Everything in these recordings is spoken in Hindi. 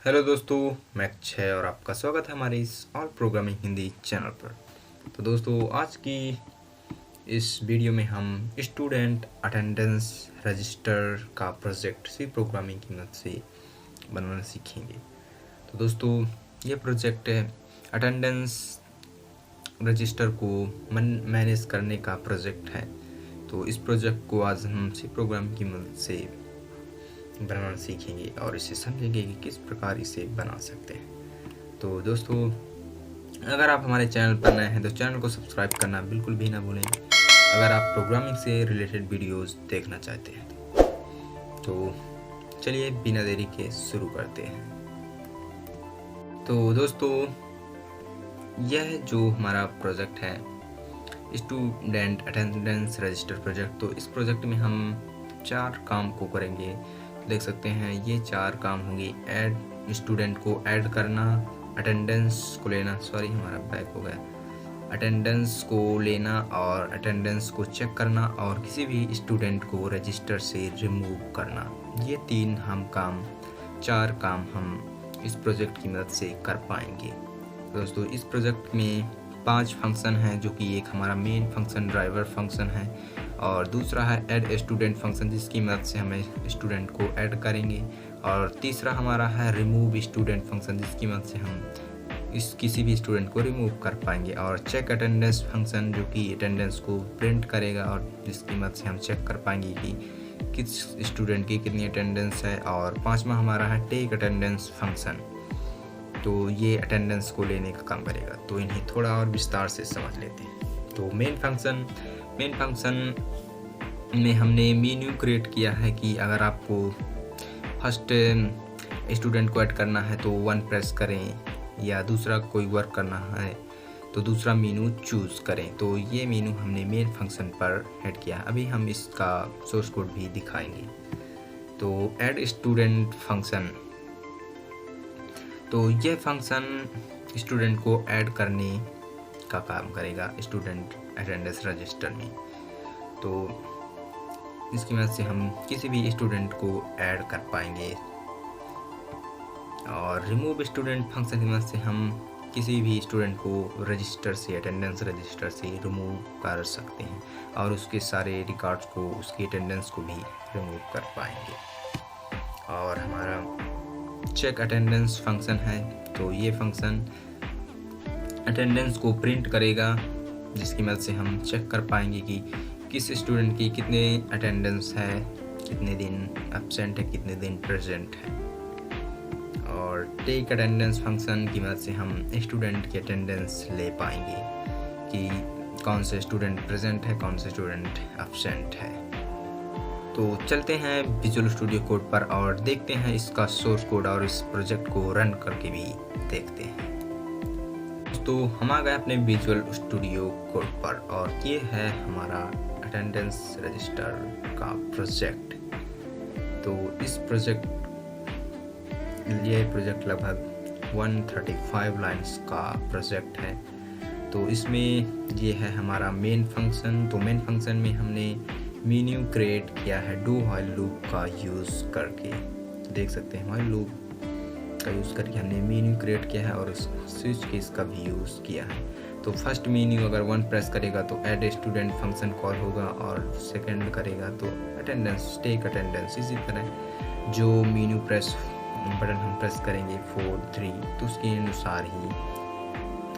हेलो दोस्तों, मैं अक्षय और आपका स्वागत है हमारे इस ऑल प्रोग्रामिंग हिंदी चैनल पर। तो दोस्तों, आज की इस वीडियो में हम स्टूडेंट अटेंडेंस रजिस्टर का प्रोजेक्ट सी प्रोग्रामिंग की मदद से बनाना सीखेंगे। तो दोस्तों, ये प्रोजेक्ट अटेंडेंस रजिस्टर को मैनेज करने का प्रोजेक्ट है। तो इस प्रोजेक्ट को आज हम सी प्रोग्राम की मदद से बनाना सीखेंगे और इसे समझेंगे कि किस प्रकार इसे बना सकते हैं। तो दोस्तों, अगर आप हमारे चैनल पर नए हैं तो चैनल को सब्सक्राइब करना बिल्कुल भी ना भूलें अगर आप प्रोग्रामिंग से रिलेटेड वीडियोस देखना चाहते हैं। तो चलिए बिना देरी के शुरू करते हैं। तो दोस्तों, यह जो हमारा प्रोजेक्ट है स्टूडेंट अटेंडेंस रजिस्टर प्रोजेक्ट, तो इस प्रोजेक्ट में हम 4 काम को करेंगे। देख सकते हैं ये 4 काम होंगे। ऐड स्टूडेंट को ऐड करना, अटेंडेंस को लेना, सॉरी हमारा बैक हो गया, अटेंडेंस को लेना और अटेंडेंस को चेक करना और किसी भी स्टूडेंट को रजिस्टर से रिमूव करना। ये 4 काम हम इस प्रोजेक्ट की मदद से कर पाएंगे। दोस्तों, इस प्रोजेक्ट में 5 फंक्शन हैं, जो कि एक हमारा मेन फंक्शन ड्राइवर फंक्शन है और दूसरा है ऐड स्टूडेंट फंक्शन, जिसकी मदद से हमें स्टूडेंट को ऐड करेंगे, और तीसरा हमारा है रिमूव स्टूडेंट फंक्शन, जिसकी मदद से हम किसी भी स्टूडेंट को रिमूव कर पाएंगे, और चेक अटेंडेंस फंक्शन जो कि अटेंडेंस को प्रिंट करेगा और जिसकी मदद से हम चेक कर पाएंगे कि किस स्टूडेंट की कितनी अटेंडेंस है, और 5वां हमारा है टेक अटेंडेंस फंक्शन, तो ये अटेंडेंस को लेने का काम करेगा। तो इन्हें थोड़ा और विस्तार से समझ लेते हैं। तो मेन फंक्शन में हमने मेन्यू क्रिएट किया है कि अगर आपको फर्स्ट स्टूडेंट को ऐड करना है तो 1 प्रेस करें, या दूसरा कोई वर्क करना है तो दूसरा मेनू चूज़ करें। तो ये मेनू हमने मेन फंक्शन पर ऐड किया। अभी हम इसका सोर्स कोड भी दिखाएंगे। तो ऐड स्टूडेंट फंक्शन, तो ये फंक्शन स्टूडेंट को ऐड करने का काम करेगा स्टूडेंट अटेंडेंस रजिस्टर में। तो इसकी मदद से हम किसी भी स्टूडेंट को ऐड कर पाएंगे, और रिमूव स्टूडेंट फंक्शन की मदद से हम किसी भी स्टूडेंट को रजिस्टर से अटेंडेंस रजिस्टर से रिमूव कर सकते हैं और उसके सारे रिकॉर्ड्स को, उसकी अटेंडेंस को भी रिमूव कर पाएंगे। और हमारा चेक अटेंडेंस फंक्शन है, तो ये फंक्शन अटेंडेंस को प्रिंट करेगा, जिसकी मदद से हम चेक कर पाएंगे कि किस स्टूडेंट की कितने अटेंडेंस है, कितने दिन एब्सेंट है, कितने दिन प्रेजेंट है। और टेक अटेंडेंस फंक्शन की मदद से हम स्टूडेंट की अटेंडेंस ले पाएंगे कि कौन से स्टूडेंट प्रेजेंट है, कौन से स्टूडेंट एब्सेंट है। तो चलते हैं विजुअल स्टूडियो कोड पर और देखते हैं इसका सोर्स कोड और इस प्रोजेक्ट को रन करके भी देखते हैं। तो हम आ गए अपने विजुअल स्टूडियो कोड पर और ये है हमारा अटेंडेंस रजिस्टर का प्रोजेक्ट। तो ये प्रोजेक्ट लगभग 135 लाइन्स का प्रोजेक्ट है। तो इसमें ये है हमारा मेन फंक्शन। तो मेन फंक्शन में हमने मेन्यू क्रिएट किया है डू व्हाइल लूप का यूज़ करके। देख सकते हैं व्हाइल लूप का यूज़ करके हमने मेन्यू क्रिएट किया है और स्विच केस का भी यूज़ किया है। तो फर्स्ट मेन्यू अगर 1 प्रेस करेगा तो ऐड स्टूडेंट फंक्शन कॉल होगा, और सेकंड करेगा तो अटेंडेंस, टेक अटेंडेंस। इसी तरह जो मेन्यू प्रेस बटन हम प्रेस करेंगे 4, 3, तो उसके अनुसार ही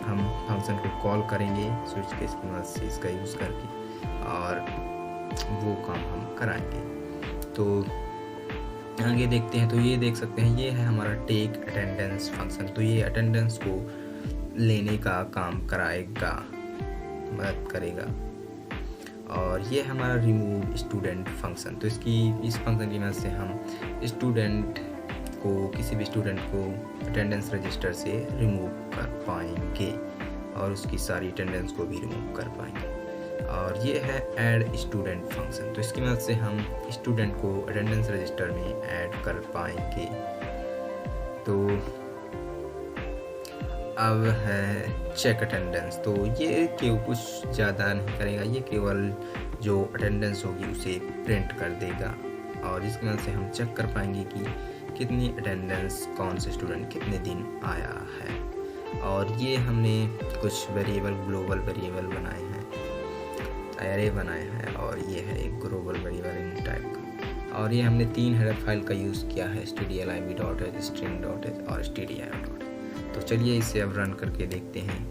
हम फंक्शन को कॉल करेंगे स्विच केस की मदद से इसका यूज़ करके, और वो काम हम कराएंगे। तो आगे देखते हैं। तो ये देख सकते हैं ये है हमारा टेक अटेंडेंस फंक्शन। तो ये अटेंडेंस को लेने का काम कराएगा, मदद करेगा। और ये हमारा रिमूव स्टूडेंट फंक्शन। तो इस फंक्शन की मदद से हम किसी भी स्टूडेंट को अटेंडेंस रजिस्टर से रिमूव कर पाएंगे और उसकी सारी अटेंडेंस को भी रिमूव कर पाएंगे। और ये है ऐड स्टूडेंट फंक्शन। तो इसकी मदद से हम स्टूडेंट को अटेंडेंस रजिस्टर में ऐड कर पाएंगे। तो अब है चेक अटेंडेंस। तो ये कुछ ज़्यादा नहीं करेगा, ये केवल जो अटेंडेंस होगी उसे प्रिंट कर देगा, और इसकी मदद से हम चेक कर पाएंगे कि कितनी अटेंडेंस, कौन से स्टूडेंट कितने दिन आया है। और ये हमने कुछ वेरिएबल, ग्लोबल वेरिएबल बनाए हैं, एरे बनाए हैं, और ये है एक ग्लोबल वेरिएबल इन टाइप का। और ये हमने 3 हेडर फाइल का यूज़ किया है, stdlib.h, string.h और stdio.h। तो चलिए इसे अब रन करके देखते हैं।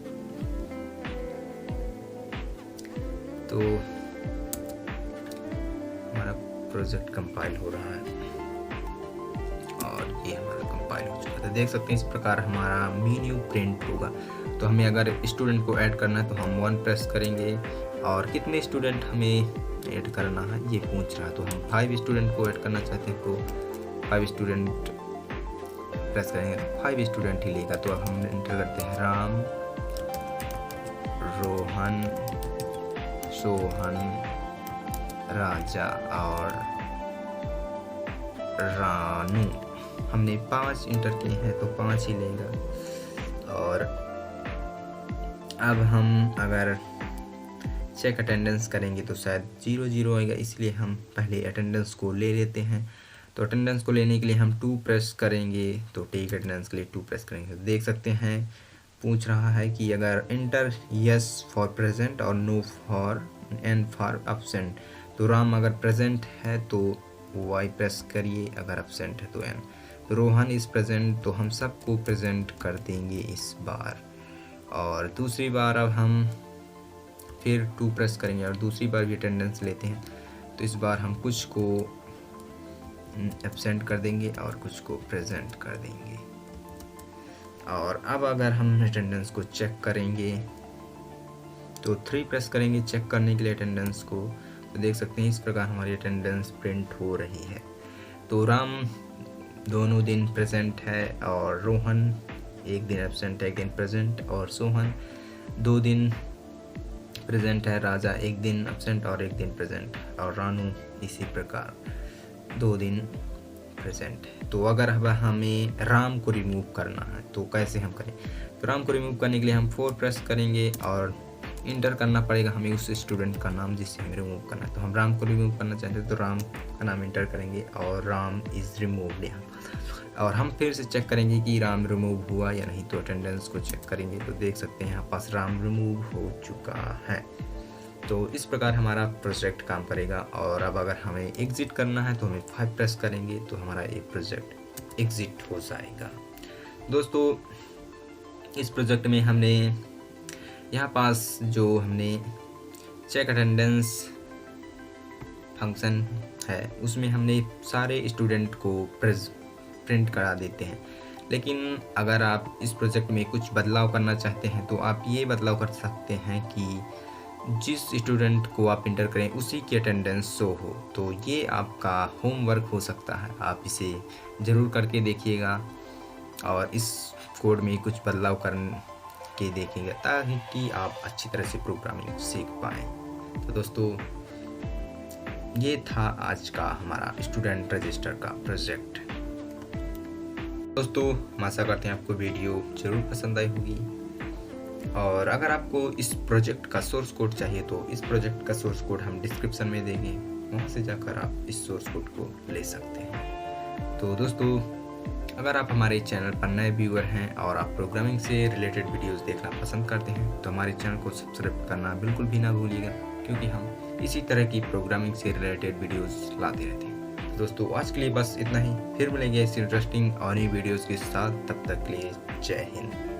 तो हमारा प्रोजेक्ट कंपाइल हो रहा है और ये हमारा कंपाइल हो चुका है। तो देख सकते हैं इस प्रकार हमारा मेन्यू प्रिंट होगा। तो हमें अगर स्टूडेंट को ऐड करना है तो हम 1 प्रेस करेंगे, और कितने स्टूडेंट हमें ऐड करना है ये पूछ रहा है। तो हम 5 स्टूडेंट को ऐड करना चाहते हैं तो 5 स्टूडेंट प्रेस करेंगे, 5 स्टूडेंट ही लेगा। तो अब हम एंटर करते हैं राम, रोहन, सोहन, राजा और रानू। हमने 5 इंटर किए हैं तो 5 ही लेगा। और अब हम अगर चेक अटेंडेंस करेंगे तो शायद 0 आएगा, इसलिए हम पहले अटेंडेंस को ले लेते हैं। तो अटेंडेंस को लेने के लिए हम 2 प्रेस करेंगे, तो टेक अटेंडेंस के लिए 2 प्रेस करेंगे। देख सकते हैं पूछ रहा है कि अगर इंटर यस फॉर प्रेजेंट और no for N for absent. तो राम अगर प्रेजेंट है तो वाई प्रेस करिए, अगर एब्सेंट है तो एन। तो रोहन इज़ प्रेजेंट, तो हम सबको प्रेजेंट कर देंगे इस बार। और दूसरी बार अब हम फिर 2 प्रेस करेंगे और दूसरी बार भी अटेंडेंस लेते हैं। तो इस बार हम कुछ को एब्सेंट कर देंगे और कुछ को प्रेजेंट कर देंगे। और अब अगर हम अटेंडेंस को चेक करेंगे तो 3 प्रेस करेंगे चेक करने के लिए अटेंडेंस को। तो देख सकते हैं इस प्रकार हमारी अटेंडेंस प्रिंट हो रही है। तो राम दोनों दिन प्रेजेंट है, और रोहन 1 दिन एब्सेंट है, 1 दिन प्रेजेंट, और सोहन 2 दिन प्रेजेंट है, राजा 1 दिन एब्सेंट और 1 दिन प्रेजेंट, और रानू इसी प्रकार 2 दिन प्रेजेंट है। तो अगर अब हमें राम को रिमूव करना है तो कैसे हम करें। तो राम को रिमूव करने के लिए हम 4 प्रेस करेंगे और इंटर करना पड़ेगा हमें उस स्टूडेंट का नाम जिसे हमें रिमूव करना है। तो हम राम को रिमूव करना चाहते हैं तो राम का नाम इंटर करेंगे और राम इज़ रिमूव्ड यहाँ। और हम फिर से चेक करेंगे कि राम रिमूव हुआ या नहीं, तो अटेंडेंस को चेक करेंगे तो देख सकते हैं यहाँ पास राम रिमूव हो चुका है। तो इस प्रकार हमारा प्रोजेक्ट काम करेगा। और अब अगर हमें एग्ज़िट करना है तो हमें 5 प्रेस करेंगे तो हमारा ये प्रोजेक्ट एग्ज़िट हो जाएगा। दोस्तों इस प्रोजेक्ट में हमने यहाँ पास जो हमने चेक अटेंडेंस फंक्शन है उसमें हमने सारे स्टूडेंट को प्रिंट करा देते हैं। लेकिन अगर आप इस प्रोजेक्ट में कुछ बदलाव करना चाहते हैं तो आप ये बदलाव कर सकते हैं कि जिस स्टूडेंट को आप इंटर करें उसी की अटेंडेंस शो हो। तो ये आपका होमवर्क हो सकता है, आप इसे ज़रूर करके देखिएगा और इस कोड में कुछ बदलाव करके देखिएगा ताकि आप अच्छी तरह से प्रोग्रामिंग सीख पाएँ। तो दोस्तों ये था आज का हमारा स्टूडेंट रजिस्टर का प्रोजेक्ट। दोस्तों हम आशा करते हैं आपको वीडियो ज़रूर पसंद आई होगी, और अगर आपको इस प्रोजेक्ट का सोर्स कोड चाहिए तो इस प्रोजेक्ट का सोर्स कोड हम डिस्क्रिप्शन में देंगे, वहाँ से जाकर आप इस सोर्स कोड को ले सकते हैं। तो दोस्तों अगर आप हमारे चैनल पर नए व्यूअर हैं और आप प्रोग्रामिंग से रिलेटेड वीडियोस देखना पसंद करते हैं तो हमारे चैनल को सब्सक्राइब करना बिल्कुल भी ना भूलिएगा, क्योंकि हम इसी तरह की प्रोग्रामिंग से रिलेटेड वीडियोस लाते रहते हैं। दोस्तों आज के लिए बस इतना ही, फिर मिलेंगे इस इंटरेस्टिंग और नई वीडियोस के साथ। तब तक के लिए जय हिंद।